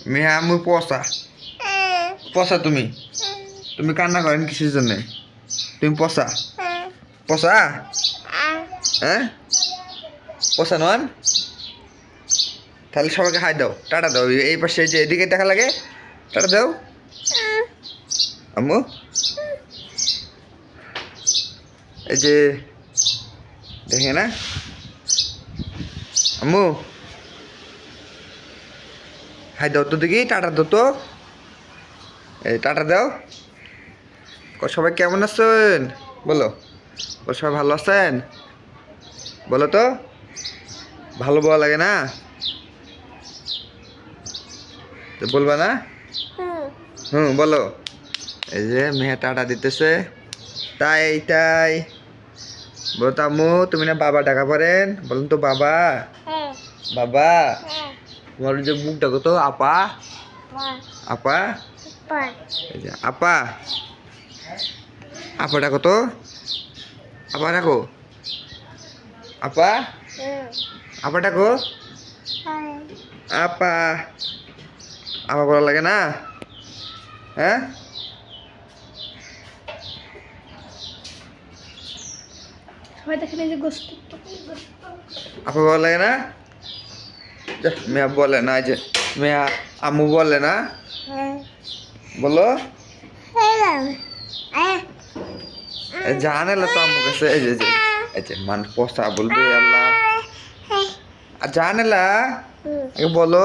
মেয়ে আমি পচা পচা তুমি তুমি কান্না করেন কিসের জন্য তুমি পচা পচা হ্যাঁ পচা নন তাহলে সবাইকে হাই দাও টাটা দাও এই পাশে যে এদিকে দেখা লাগে টাটা দাও আম্মু এই যে দেখে না আম্মু হাই দাও তো দেখি টাটা দাও তো এই টাটা দাও সবাই কেমন আছেন বলো সবাই ভালো আছেন বলো তো ভালো বলা লাগে না তো বলবা না বলো এই যে মেয়ে টাটা দিতেছে তাই তাই বলো তো আম্মু তুমি না বাবা ডাকা পারেন বলুন তো বাবা বাবা তোমার যে মুখ ডাকো তো আপা আপা এই যে আপা আপা ডাকো তো আপা ডাকো আপা আপা ডাকো আপা আপা বলা লাগে না হ্যাঁ আপা বলা লাগে না মেয়া বলে না যে মেয়া আম্মু বলে না বলো জানে তো আম্মু কাছে এই যে মান পচা বলবে আল্লাহ আর জানেলা বলো